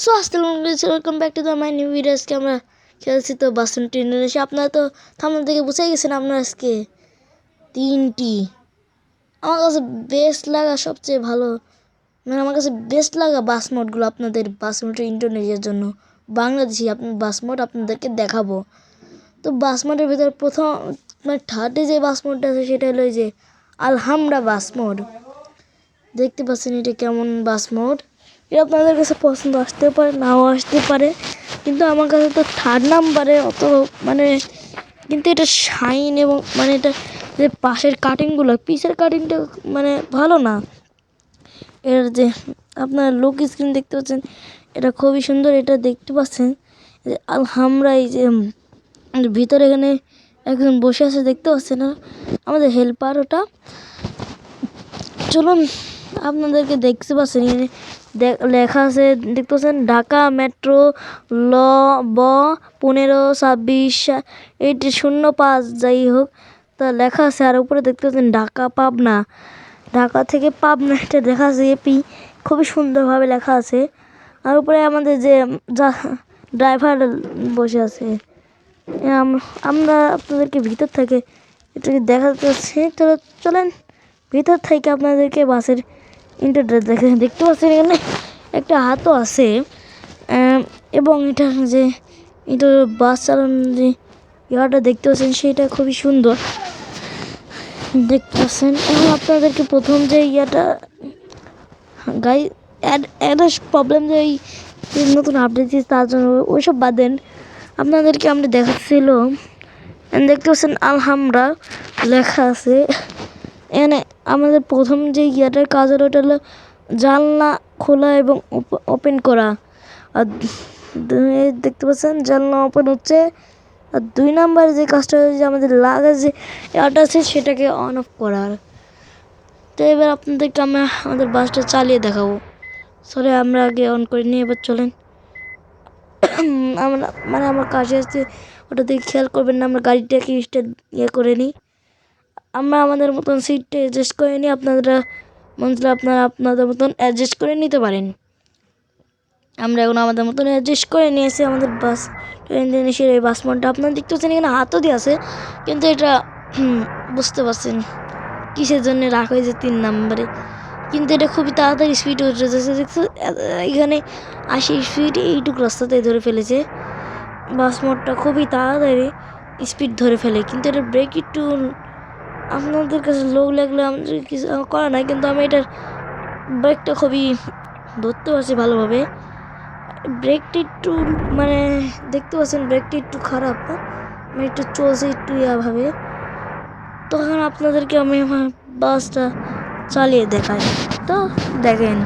So আসসালামু আলাইকুম, welcome back to the my new video. আজকে আমরা খেলছি তো বাসন্তী ইন্দোনেশিয়া। আপনারা তো থাম্বনেল থেকে বুঝেই গেছেন আমরা আজকে তিনটি আমার কাছে বেস্ট লাগা সবচেয়ে ভালো, মানে আমার কাছে বেস্ট লাগা বাস মোডগুলো আপনাদের বাসন্তী ইন্দোনেশিয়ার জন্য বাংলাদেশি আপনার বাস মোড আপনাদেরকে দেখাবো। তো বাস মোডের ভিতরে প্রথম মানে থার্ডে যে বাস মোডটা আছে সেটা হলো যে আলহামরা বাস মোড। দেখতে পাচ্ছেন এটা কেমন বাস মোড। এটা আপনাদের কাছে পছন্দ আসতেও পারে, নাও আসতে পারে, কিন্তু আমার কাছে তো থার্ড নাম্বারে অত মানে, কিন্তু এটা শাইন এবং মানে এটা যে পাশের কাটিংগুলো, পিসের কাটিংটা মানে ভালো না। এর যে আপনার লুক স্ক্রিন দেখতে পাচ্ছেন এটা খুবই সুন্দর। এটা দেখতে পাচ্ছেন যে আলহামরা এই যে ভিতরে এখানে একজন বসে আছে দেখতে পাচ্ছেন না, আমাদের হেল্পার। ওটা চলুন আপনাদেরকে দেখতে পাচ্ছেন লেখা আছে দেখতে পাচ্ছেন ঢাকা মেট্রো ল ব 1526 যাই হোক তা লেখা আছে। আর উপরে দেখতে পাচ্ছেন ঢাকা পাবনা, ঢাকা থেকে পাবনা এটা দেখা আছে এপি, খুবই সুন্দরভাবে লেখা আছে। আর উপরে আমাদের যে ড্রাইভার বসে আছে। আমরা আপনাদেরকে ভিতর থেকে এটাকে দেখাতে চাচ্ছি। তো চলেন ভিতর থেকে আপনাদেরকে বাসের ইন্টারটা দেখতে পাচ্ছেন। এখানে একটা হাতও আছে এবং এটা যে এটা বাস চালানোর যে ইয়াটা দেখতে পাচ্ছেন সেটা খুবই সুন্দর দেখতে পাচ্ছেন। এবং আপনাদেরকে প্রথম যে ইয়াটা একটা প্রবলেম যে এই নতুন আপডেট দিয়েছে তার জন্য ওইসব বাদ দেন, আপনাদেরকে আমরা দেখাচ্ছিল দেখতে পাচ্ছেন আলহামরা লেখা আছে। এখানে আমাদের প্রথম যে ইয়াটার কাজ হলো ওটা হলো জানলা খোলা এবং ওপেন করা। আর দেখতে পাচ্ছেন জানলা ওপেন হচ্ছে। আর 2 নাম্বার যে কাজটা হচ্ছে আমাদের লাগেজ যে ইয়াটা আছে সেটাকে অন অফ করার। তো এবার আপনাদেরকে আমরা আমাদের বাসটা চালিয়ে দেখাবো। সরি আমরা আগে অন করে নিই, এবার চলেন। আমরা মানে আমার কাছে আসছে ওটা দিকে খেয়াল করবেন না, আমরা গাড়িটাকে ইয়ে করে নিই। আমরা আমাদের মতন সিটটা অ্যাডজাস্ট করে নিই, আপনারা আপনাদের মতন অ্যাডজাস্ট করে নিতে পারেন। আমরা এখন আমাদের মতন অ্যাডজাস্ট করে নিয়েছি আমাদের বাস ইন্দোনেশিয়ার এই বাস মোডটা। আপনারা দেখতে পাচ্ছেন এখানে হাতও দিয়ে আছে, কিন্তু এটা বুঝতে পারছেন কিসের জন্য রাখা হয়েছে 3 নম্বরে। কিন্তু এটা খুবই তাড়াতাড়ি স্পিড উঠে যাচ্ছে দেখছো, এখানে 80 স্পিড এইটুকু রাস্তাতে ধরে ফেলেছে। বাস মোডটা খুবই তাড়াতাড়ি স্পিড ধরে ফেলে, কিন্তু এটা ব্রেক একটু আপনাদের কাছে লো লাগলে আমাদের কিছু করা নাই, কিন্তু আমি এটার ব্রেকটা খুবই ধরতে পারছি ভালোভাবে। ব্রেকটা একটু মানে দেখতে পাচ্ছেন ব্রেকটা একটু খারাপ, আমি একটু চলছে একটু ইয়াভাবে। তখন আপনাদেরকে আমি আমার বাসটা চালিয়ে দেখাই, তো দেখেন।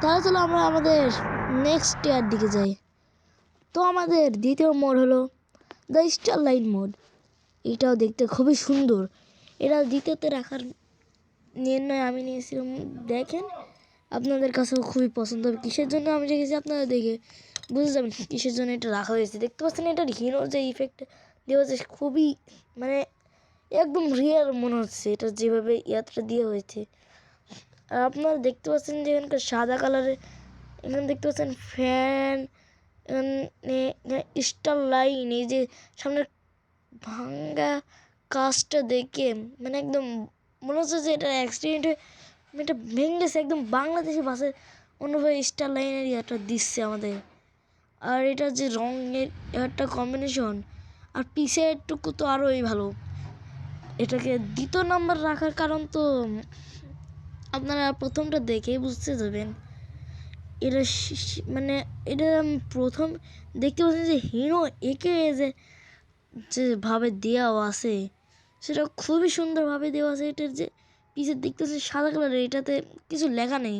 তাহলে চলো আমরা আমাদের নেক্সট ইয়ার দিকে যাই। তো আমাদের দ্বিতীয় মোড হলো দ্য স্টার লাইন মোড। এটাও দেখতে খুবই সুন্দর। এটা দ্বিতীয়তে রাখার নির্ণয় আমি নিয়েছিলাম। দেখেন আপনাদের কাছেও খুবই পছন্দ হবে। কিসের জন্য আমি রেখেছি আপনারা দেখে বুঝে যাবেন কিসের জন্য এটা রাখা হয়েছে। দেখতে পাচ্ছেন এটার হিরোর যে ইফেক্ট দেওয়া হয়েছে খুবই মানে একদম রিয়েল মনে হচ্ছে, এটা যেভাবে ইয়াত্রা দেওয়া হয়েছে। আর আপনারা দেখতে পাচ্ছেন যে এখানকার সাদা কালারের, এখানে দেখতে পাচ্ছেন ফ্যান, এখানে স্টার লাইন, এই যে সামনের ভাঙ্গা কাজটা দেখে মানে একদম মনে হচ্ছে যে এটা অ্যাক্সিডেন্ট হয়ে এটা ভেঙে গেছে। একদম বাংলাদেশি বাসের অন্যভাবে স্টার লাইনের ইয়াটা দিচ্ছে আমাদের। আর এটা যে রঙের একটা কম্বিনেশন, আর পিছেরটুকু তো আরোই ভালো। এটাকে দ্বিতীয় নাম্বার রাখার কারণ তো আপনারা প্রথমটা দেখেই বুঝতে যাবেন। এটা মানে এটা প্রথম দেখতে পাচ্ছেন যে হিরো একে যেভাবে দেওয়া আছে সেটা খুবই সুন্দরভাবে দেওয়া আছে। এটার যে পিছের দেখতে পাচ্ছেন সাদা কালারের, এটাতে কিছু লেখা নেই,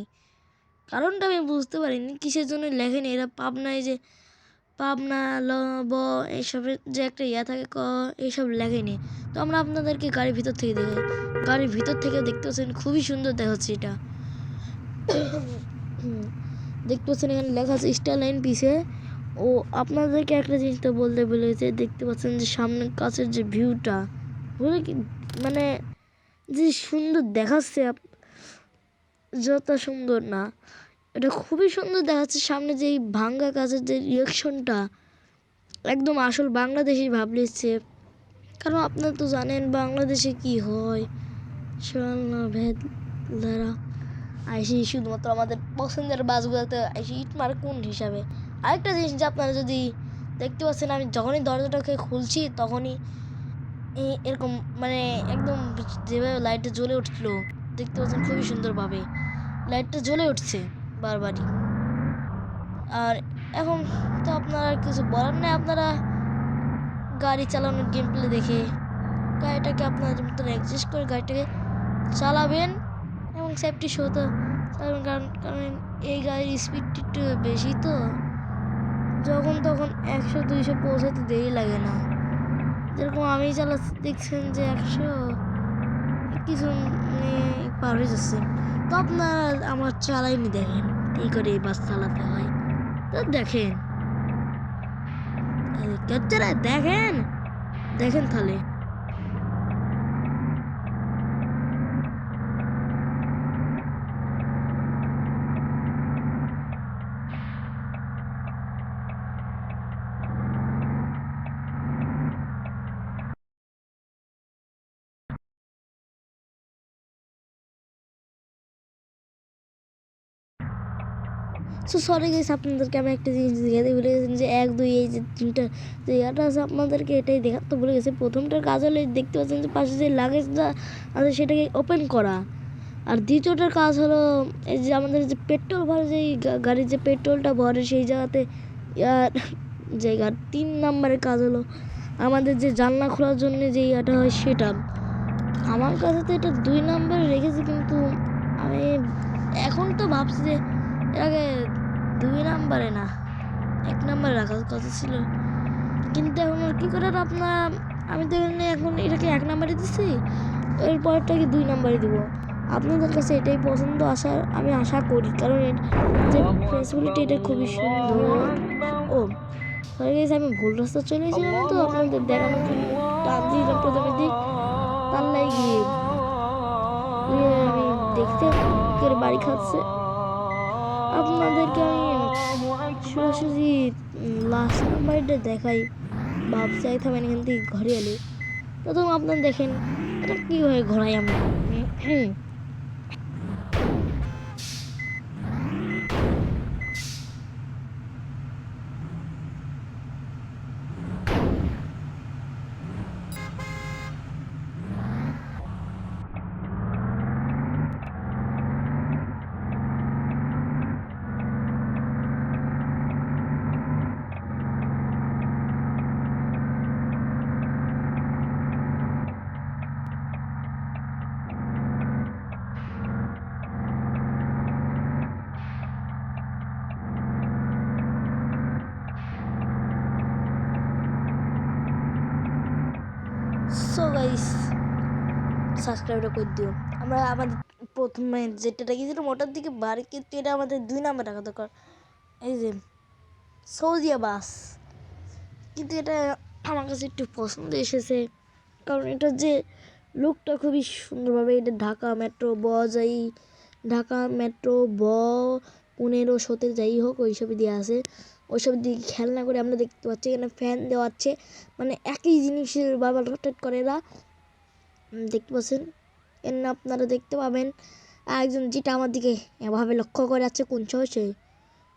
কারণটা আমি বুঝতে পারিনি কিসের জন্য লেখেনি। এরা পাবনায় যে পাবনা ল ব এইসবের যে একটা ইয়া থাকে ক, এইসব লেখেনি। তো আমরা আপনাদেরকে গাড়ির ভিতর থেকে দেখি, গাড়ির ভিতর থেকে দেখতে পাচ্ছেন খুবই সুন্দর দেখাচ্ছে এটা। দেখতে পাচ্ছেন এখানে লেখা আছে স্টার লাইন পিছে। ও আপনাদেরকে একটা জিনিস তো বলতে বলেছে, দেখতে পাচ্ছেন যে সামনের কাছের যে ভিউটা বুঝলে কি মানে যে সুন্দর দেখাচ্ছে, যত সুন্দর না, এটা খুবই সুন্দর দেখাচ্ছে। সামনে যে এই ভাঙ্গা কাজের যে রিয়াকশনটা একদম আসল বাংলাদেশি ভাব লিখছে। কারণ আপনারা তো জানেন বাংলাদেশে কি হয়, ভেদ দ্বারা আইসি শুধুমাত্র আমাদের পছন্দের বাসগুলোতে আইসি ইট মারে কোন হিসাবে। আরেকটা জিনিস যে আপনারা যদি দেখতে পাচ্ছেন, আমি যখনই দরজাটাকে খুলছি তখনই এরকম মানে একদম যেভাবে লাইটটা জ্বলে উঠছিল দেখতে পাচ্ছেন খুবই সুন্দরভাবে লাইটটা জ্বলে উঠছে বারবারই। আর এখন তো আপনার কিছু বলার নেই, আপনারা গাড়ি চালানোর গেম প্লে দেখে গাড়িটাকে আপনাদের মতন অ্যাডজাস্ট করে গাড়িটাকে চালাবেন এবং সেফটি সহতো চালাবেন। কারণ এই গাড়ির স্পিডটা একটু বেশি, তো যখন তখন 100-200 পৌঁছাতে দেরি লাগে না। যেরকম আমি চালাচ্ছি দেখছেন যে 100 কিছু পার হয়ে যাচ্ছে। তো আপনারা আমার চালাইনি দেখেন কী করে এই বাস চালাতে হয়, তো দেখেন দেখেন দেখেন তাহলে। সো সরি গাইস, আপনাদেরকে আমি একটা জিনিস দেখাতে ভুলে গেছেন যে 1-2 এই যে তিনটা যে ইয়াটা আছে আপনাদেরকে এটাই দেখাতে ভুলে গেছে। প্রথমটার কাজ হলে দেখতে পাচ্ছেন যে পাশে যে লাগেজটা আছে সেটাকে ওপেন করা। আর দ্বিতীয়টার কাজ হলো এই যে আমাদের যে পেট্রোল ভরে, যেই গাড়ির যে পেট্রোলটা ভরে সেই জায়গাতে ইয়ার জায়গা। 3 নম্বরের কাজ হলো আমাদের যে জানলা খোলার জন্য যে ইয়াটা হয় সেটা। আমার কাছে তো এটা 2 নম্বরে রেখেছি, কিন্তু আমি এখন তো ভাবছি যে এর আগে 2 নম্বরে না 1 নম্বরে রাখার কথা ছিল, কিন্তু এখন আর কী করার আপনার। আমি তো এখন এটাকে 1 নম্বরে দিচ্ছি, এর পরেরটাকে 2 নম্বরে দেবো। আপনাদের কাছে এটাই পছন্দ আমি আশা করি, কারণ এর যে ফেসিলিটি এটা খুবই সুন্দর। ও হয়ে গেছে, আমি ভুল রাস্তা চলে এসেছিলাম, তো আপনাদের দেখানোর জন্য টান দিয়েছিলাম প্রথমে দিক পাল্লাই গিয়ে আমি দেখতে করে বাড়ি খাচ্ছে। আপনাদেরকে আমি সরাসরি লাস্ট নাম্বারটা দেখাই ভাবছি থামেন এখান থেকে ঘরে এলে। প্রথম আপনারা দেখেন এটা কীভাবে ঘোরাই আমরা। সো গাইস সাবস্ক্রাইবটা করে দিও। আমরা আমাদের প্রথমে যেটা রেখেছিলাম ওটার দিকে বাড়ি, কিন্তু এটা আমাদের 2 নম্বর রাখা দরকার। এই যে সৌদিয়া বাস, কিন্তু এটা আমার কাছে একটু পছন্দ এসেছে, কারণ এটার যে লুকটা খুবই সুন্দরভাবে, এটা ঢাকা মেট্রো যাই, ঢাকা মেট্রো 1500-তে যাই হোক ওইসবই দেওয়া আছে। ওইসব দিকে খেয়াল না করে আমরা দেখতে পাচ্ছি এখানে ফ্যান দেওয়া আছে, মানে একই জিনিসের বারবার রোটেট করে এরা, দেখতে পাচ্ছেন। এর আপনারা দেখতে পাবেন একজন যেটা আমার দিকে এভাবে লক্ষ্য করে আছে,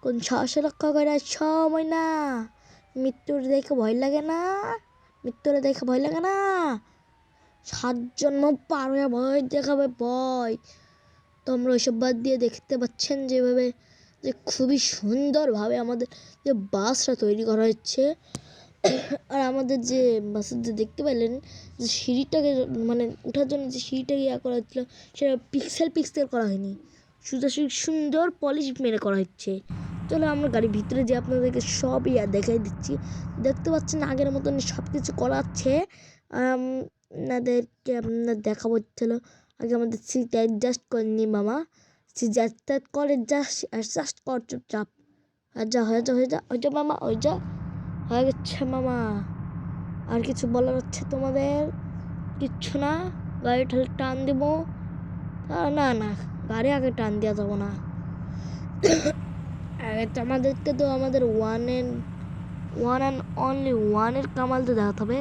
কোন সাহসে লক্ষ্য করে, সময় না, মৃত্যুর দেখে ভয় লাগে না, মৃত্যুরে দেখে ভয় লাগে না, 7 জন্ম পার হয়ে ভয় দেখাবে ভয়। তোমরা ওইসব বাদ দিয়ে দেখতে পাচ্ছেন যেভাবে যে খুবই সুন্দরভাবে আমাদের যে বাসটা তৈরি করা হচ্ছে। আর আমাদের যে বাসের যে দেখতে পেলেন যে সিঁড়িটাকে, মানে ওঠার জন্য যে সিঁড়িটাকে করা হচ্ছিল, সেটা পিক্সেল করা হয়নি, শুধু সুন্দর পলিশ মেরে করা হচ্ছে। চলো আমরা গাড়ির ভিতরে যে আপনাদেরকে সব দেখাই দিচ্ছি। দেখতে পাচ্ছেন আগের মতন সব কিছু করা আছে। আপনাদেরকে আপনার দেখাবো হচ্ছিলো, আগে আমাদের সিট অ্যাডজাস্ট করেনি মামা, সিট অ্যাডজাস্ট করে অ্যাডজাস্ট কর চুপচাপ, আর যা হয়ে যা মামা, হয়ে গেছে মামা। আর কিছু বলার হচ্ছে তোমাদের? কিচ্ছু না, গাড়ি ঠালে টান দেবো? না, গাড়ি আগে টান দেওয়া যাবো না, আগে তো আমাদের ওয়ান অ্যান্ড অনলি ওয়ানের কামাল তো দেখাতে হবে।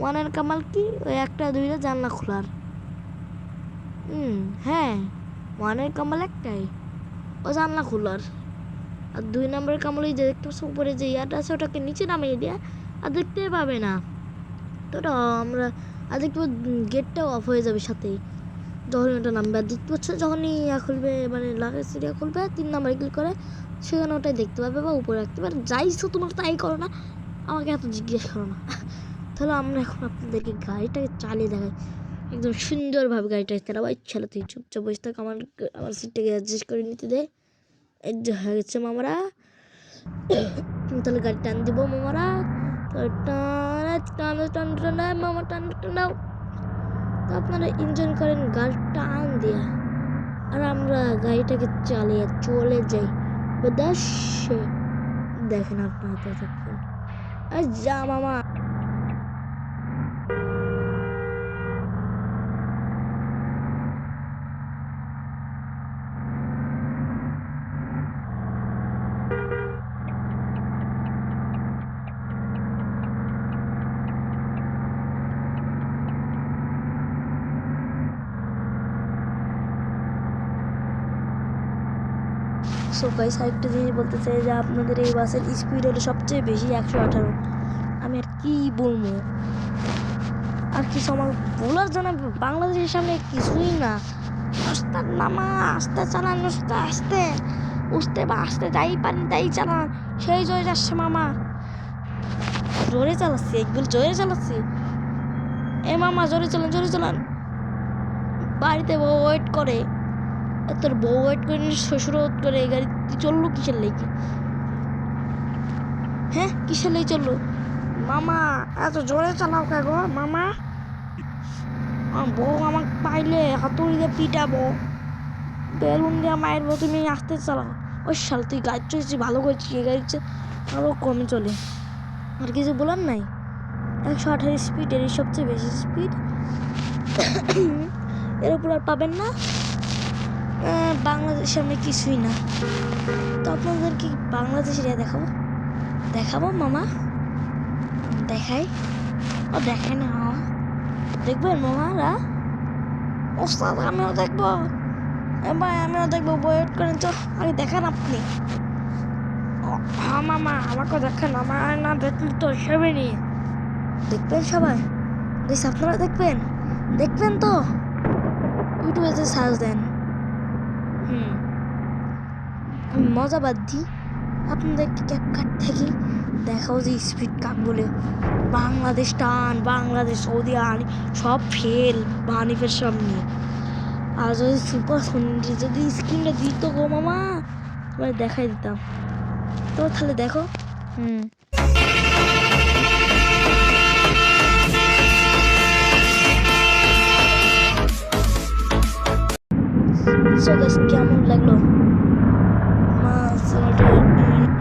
ওয়ানের কামাল কি? ওই 1-2টা জানলা খোলার। হ্যাঁ, ওয়ানের কামাল একটাই, ও জানলা খোলার। আর 2 নম্বরের কামাল ওই যে দেখতে পাচ্ছ উপরে যে ইয়াটা আছে, ওটাকে নিচে নামিয়ে দেওয়া, আর দেখতে পাবে না তো ওটা আমরা। আর দেখতে গেটটাও অফ হয়ে যাবে সাথেই যখন ওটা নামবে। আর দেখতে পাচ্ছ যখনই খুলবে, মানে লাগেজ সিরিয়া খুলবে, 3 নম্বরে ক্লিক করে সেখানে ওটাই দেখতে পাবে বা উপরে রাখতে পারে, যাইছো তোমার তাই করো না, আমাকে এত জিজ্ঞেস করো না। তাহলে আমরা এখন আপনাদেরকে গাড়িটাকে চালিয়ে দেখাই, একদম সুন্দরভাবে গাড়িটাকে চালাবো। ইচ্ছা তুই চুপচাপ বসে থাক, আমার সিটটাকে অ্যাডজাস্ট করে নিতে দে। এই যে হয়ে গেছে মামারা, তাহলে গাড়ি টান দিব মামারা, মামা টানাও। তো আপনারা এনজয় করেন গাড়ি টান দিয়া, আর আমরা গাড়িটাকে চালিয়ে চলে যাই বিদেশে। দেখেন আপনারা দেখেন, আর যা মামা। সো গাইস আরেকটা জিনিস বলতে চাই যে আপনাদের এই বাসের স্পিড হলো সবচেয়ে বেশি 118। আমি আর কি বলবো, আর কিছু আমার বলার জন্য বাংলাদেশের সামনে কিছুই না। আস্তে মামা, আস্তে চালান, আস্তে যাই পারেন তাই চালান, সেই জোরে যাচ্ছে মামা, জোরে চালাচ্ছি, একদম জোরে চালাচ্ছি। এ মামা জোরে চালান, বাড়িতে বউ ওয়েট করে, তোর বউ ওয়েট করে শ্বশুর ওয়েট করে, এই গাড়ি চললো কিসের লেগে? হ্যাঁ, কিসের লেগে চললো? মামা এত জোরে চালাও কে গো মামা? বউ আমাকে পাইলে হাতুড়ি দিয়ে পিটাবো, বেলুন দিয়ে মারবো, তুমি আসতে চালাও। ওই শাল তুই গাড়ি চলেছিস ভালো করেছিস, এই গাড়ি আরও কমে চলে। আর কিছু বলার নাই, 118 স্পিড, এর সবচেয়ে বেশি স্পিড, এর উপর আর পাবেন না। বাংলাদেশে আমি কিছুই না। তো আপনাদেরকে বাংলাদেশের দেখাবো মামা, দেখাই? ও দেখে না, দেখবেন মামারা? ওস্তাদ আমিও দেখবো, ভাই আমিও দেখবো, ওয়েট করেন তো, আগে দেখান আপনি। হ্যাঁ মামা আমাকে দেখেন, আমার না দেখলে তো সেবে নি। দেখবেন সবাই, আপনারা দেখবেন তো, ইউটিউবে যে সার্চ দেন। মজা বাদ দিই, আপনাদেরকে ক্যাপকাট থেকে দেখাও যে স্পিড কাপ বলে। বাংলাদেশ সৌদি আরব সব ফেল হানিফের সামনে। আর যদি সুপার যদি স্ক্রিনটা দিত গো মামা, তোমার দেখাই দিতাম। তো তাহলে দেখো। সো গাইস কেমন লাগলো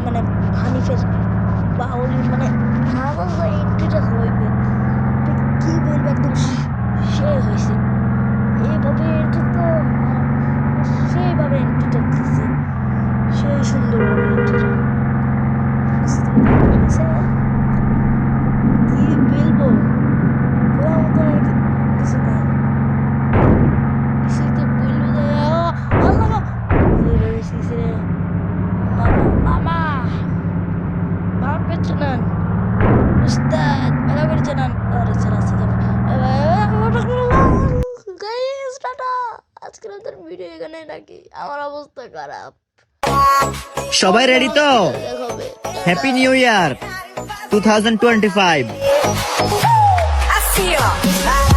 মানে হানিফের বাউল মানে আমার এন্ট্রিটা হইবে কি বলবো একদম সে হয়েছে এইভাবে এন্ট্রি তো সেইভাবে এন্ট্রিটা দিচ্ছে সেই সুন্দরভাবে এন্ট্রিটা কি বলবো বলার মতো কিছু নাই কিছুতে বলবো যে আল্লাহ মামা বাপ পেছনান উস্তাদ ভালো করে জানান আরে সারা যাবে গাইস টাটা আজকের আমাদের ভিডিও এখানে নাকি আমার অবস্থা খারাপ সবাই রেডি তো? দেখা হবে happy new year 2025। I see ya.